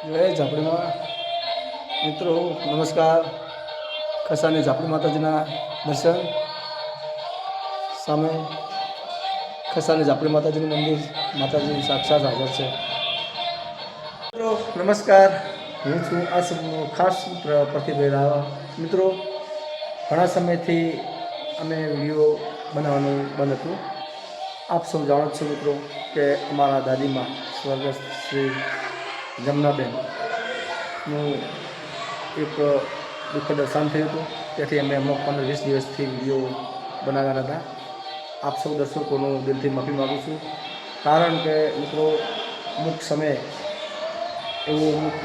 જય ઝાપડીમાં મિત્રો નમસ્કાર. ખસાની ઝાપડી માતાજીના દર્શન સામે ખસાની ઝાપડી માતાજીનું મંદિર, માતાજી સાક્ષાત હાજર છે. મિત્રો નમસ્કાર, હું છું આ ખાસ પ્રતિભાઈ રાવા. મિત્રો ઘણા સમયથી અમે વિડીયો બનાવવાનું બંધ હતું. આપ સૌ જાણો છો મિત્રો કે અમારા દાદીમાં સ્વર્ગસ્થ શ્રી જમનાબેનનું એક દુઃખદ અવસાન થયું હતું. તેથી અમે અમુક 15-20 દિવસથી વિડીયો બનાવ્યા હતા. આપ સૌ દર્શકોનું દિલથી માફી માગું છું. કારણ કે મિત્રો અમુક સમયે એવું અમુક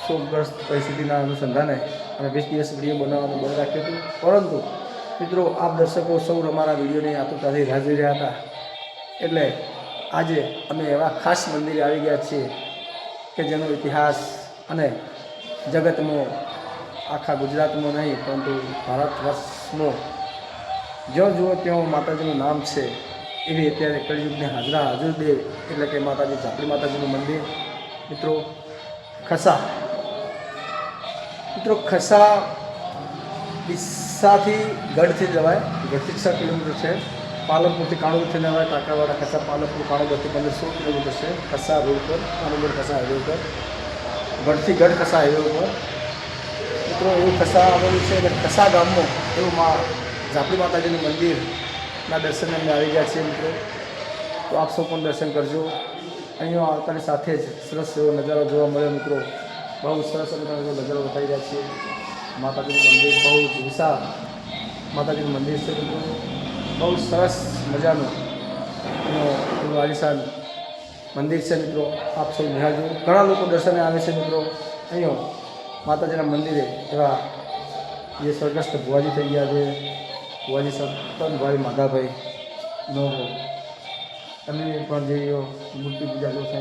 શોકગ્રસ્ત પરિસ્થિતિના અનુસંધાને અમે 20 દિવસ વિડીયો બનાવવાનું બંધ રાખ્યું હતું. પરંતુ મિત્રો આપ દર્શકો સૌ અમારા વિડીયોની આતુરતાથી રાહ જોઈ રહ્યા હતા. એટલે આજે અમે એવા ખાસ મંદિરે આવી ગયા છીએ કે જેનો ઇતિહાસ અને જગતમાં, આખા ગુજરાતમાં નહીં પરંતુ ભારત વર્ષમાં જ્યાં જુઓ ત્યાં માતાજીનું નામ છે. એવી અત્યારે કળિયુગની હાજરા હાજર દેવ એટલે કે માતાજી ઝાપડી માતાજીનું મંદિર મિત્રો ખસા. મિત્રો ખસા ડીસાથી ગઢથી જવાય, ગઢથી 6 કિલોમીટર છે. પાલનપુરથી કાણોદરથી જવાય, કાંકરાવાડા ખસા પાલનપુર કાણોદરથી 15-16 કિલોમીટર છે. ખસા રોડ પર, કાણોદર ખસા હાઈવે ઉપર, ગઢથી ગઢ ખસા હાઈવે ઉપર મિત્રો એવું ખસા આવેલું છે. અને ખસા ગામમાં એવું ઝાપડી માતાજીનું મંદિરના દર્શને અમે આવી ગયા છીએ મિત્રો. તો આપ સૌ પણ દર્શન કરજો. અહીંયા આવતાની સાથે જ સરસ એવો નજારો જોવા મળ્યો મિત્રો. બહુ સરસ નજારો બતાવી રહ્યા છીએ. માતાજીનું મંદિર બહુ જ વિશાળ માતાજીનું મંદિર છે મિત્રો. બહુ સરસ મજાનું એનું આલિશાન મંદિર છે મિત્રો. આપ સૌ નિહાળજો. ઘણા લોકો દર્શને આવે છે મિત્રો. અહીંયા માતાજીના મંદિરે એવા જે સ્વર્ગસ્થ ભુવાજી થઈ ગયા છે, ભુવાજી સતનભાઈ માધાભાઈ નો એમની પણ જે મૂર્તિ પૂજા જો છે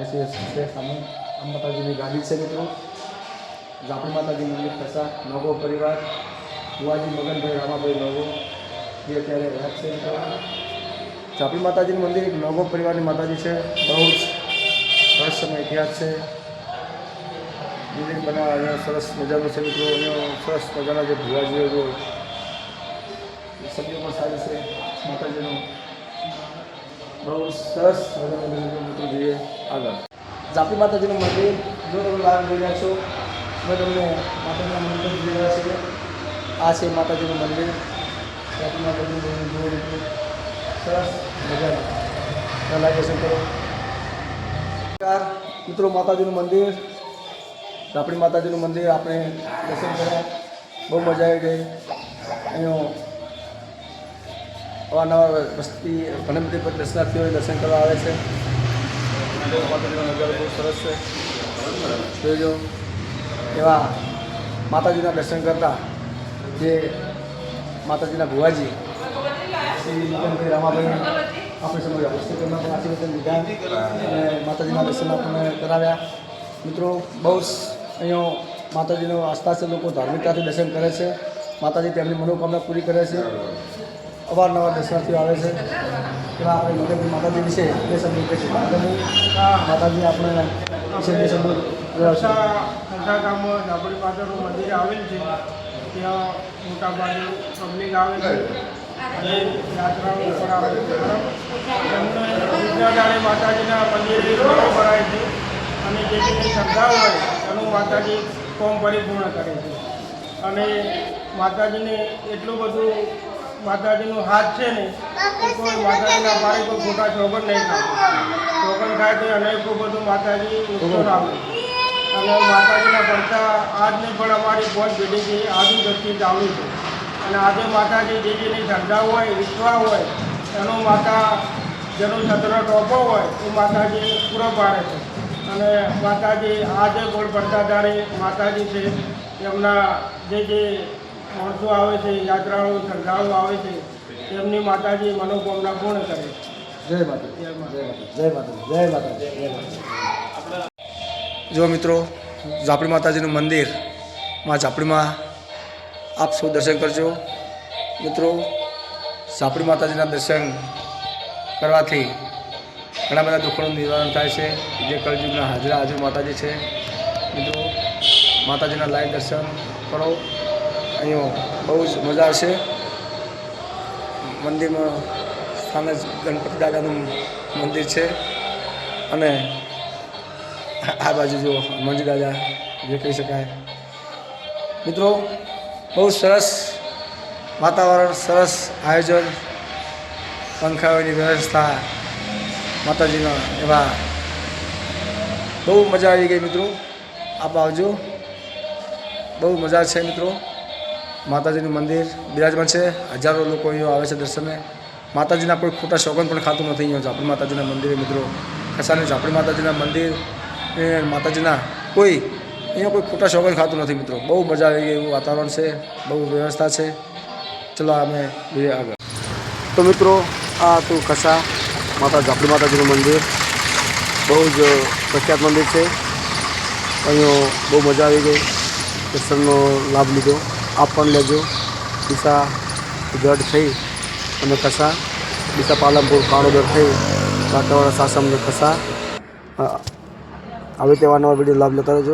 સામે આ માતાજીની ગાદી છે મિત્રો. ઝાપડી માતાજી મંદિર ખસા નોગો પરિવાર, ભુવાજી મગનભાઈ રામાભાઈ નોગો જે અત્યારે રહ્યા છે. ઝાપડી માતાજીનું મંદિર એક નોગો પરિવારની માતાજી છે. બહુ જ રહસ્યમય ઇતિહાસ છે. મંદિર બનાવવા અહીંયા સરસ મજાનું છે મિત્રો. અહીંયા સરસ મજાના જે ભુવાજીઓ જો સભ્યો પણ સારી છે માતાજીનું. બહુ સરસ મજાનું મિત્રો. જોઈએ આગળ ઝાપડી માતાજીનું મંદિર જો તમે બહાર જોઈ રહ્યા છો. અમે તમને માતાજીના મંદિર જોઈ રહ્યા છીએ. આ છે માતાજીનું મંદિર. ઝાપડી માતાજીનું મંદિર જોઈ મિત્રો સરસ મજાનું લાગેશન કરો. મિત્રો માતાજીનું મંદિર, ઝાપડી માતાજીનું મંદિર આપણે દર્શન કર્યા. બહુ મજા આવી ગઈ. અહીંયા અવારનવાર વસ્તી ઘણી બધી દર્શનાર્થીઓ દર્શન કરવા આવે છે. માતાજીનો નજારો બહુ સરસ છે. જોઈજો એવા માતાજીના દર્શન કરતા જે માતાજીના ભુવાજી શ્રી મગનભાઈ રામાભાઈ આપણે સમય હોસ્પિટલમાં પણ આશીર્વાદ લીધા અને માતાજીના દર્શન આપણને કરાવ્યા મિત્રો. બહુ અહીંયા માતાજીનો આસ્થા છે. લોકો ધાર્મિકતાથી દર્શન કરે છે. માતાજી તેમની મનોકામના પૂરી કરે છે. અવારનવાર દર્શનાર્થીઓ આવે છે. એવા આપણે મગનભાઈ માતાજી વિશે બે શબ્દો કહે છે. માતાજી આપણે વિશે બે શબ્દો ખસા ગામમાં ઝાપડી માતાનું મંદિર આવેલ છે. ત્યાં મોટાભાગે પબ્લિક આવે છે અને યાત્રાઓ ઉપર આવે છે. એમને વિદ્યાદાળે માતાજીના મંદિરે મેળો ભરાય છે અને જે જેની શ્રદ્ધા હોય એનું માતાજી કોમ પરિપૂર્ણ કરે છે. અને માતાજીને એટલું બધું માતાજીનું હાથ છે ને કે કોઈ માતાજીના પારે કોઈ ખોટા ચોગન નહીં થાય. ચોગન થાય તો અનેકો બધું માતાજી ઉત્તર આવે. અને માતાજીના પડતા આજને પણ અમારી પહોંચ પેઢીથી આજુ દૃષ્ટિ ચાલુ છે. અને આજે માતાજી જે જેની શ્રદ્ધા હોય, વિશ્વાસ હોય એનો માતા જેનો છત્ર ટોપો હોય એ માતાજી પૂરો પાડે છે. અને માતાજી આજે પણ પડતાધારી માતાજી છે. એમના જે માણસો આવે છે, યાત્રાળુ શ્રદ્ધાળુ આવે છે, એમની માતાજી મનોકામના પૂર્ણ કરે. જય માતાજી, જય માતાજી, જય માતાજી, જય માતાજી, જય માતાજી. જો મિત્રો ઝાપડી માતાજીનું મંદિરમાં ઝાપડીમાં આપ સૌ દર્શન કરજો મિત્રો. ઝાપડી માતાજીના દર્શન કરવાથી ઘણા બધા દુઃખોનું નિવારણ થાય છે. જે કળયુગના હાજરા હાજર માતાજી છે મિત્રો માતાજીના લાઈવ દર્શન કરો. અહીંયા બહુ જ મજા આવશે. મંદિરમાં સ્થાને જ ગણપતિ દાદાનું મંદિર છે અને આ બાજુ જો મંજી દાદા જે કહી શકાય. મિત્રો બહુ સરસ વાતાવરણ, સરસ આયોજન, પંખાઓની વ્યવસ્થા, માતાજીના એવા બહુ મજા આવી ગઈ. મિત્રો આપ આવજો, બહુ મજા છે. મિત્રો માતાજીનું મંદિર બિરાજમાન છે. હજારો લોકો અહીંયા આવે છે દર્શને. માતાજીના કોઈ ખોટા શોગન પણ ખાતું નથી અહીંયા ઝાપડી માતાજીના મંદિરે. મિત્રો ખસાની ઝાપડી માતાજીના મંદિર માતાજીના કોઈ અહીંયા કોઈ ખોટા શોગન ખાતું નથી. મિત્રો બહુ મજા આવી ગઈ એવું વાતાવરણ છે, બહુ વ્યવસ્થા છે. ચલો અમે જોઈએ આગળ. તો મિત્રો આ હતું ખસા ઝાપડી માતાજીનું મંદિર. બહુ જ પ્રખ્યાત મંદિર છે. અહીંયા બહુ મજા આવી ગઈ. દર્શનનો લાભ લીધો. આપ પણ લેજો. ડીસા ગઢ થઈ અને ખસા, ડીસા પાલનપુર કાણોદર થઈ કાંકરાવાડા સાસમ ખસા આવી તેવા નવા વિડીયો લાભ લેતા રહેજો.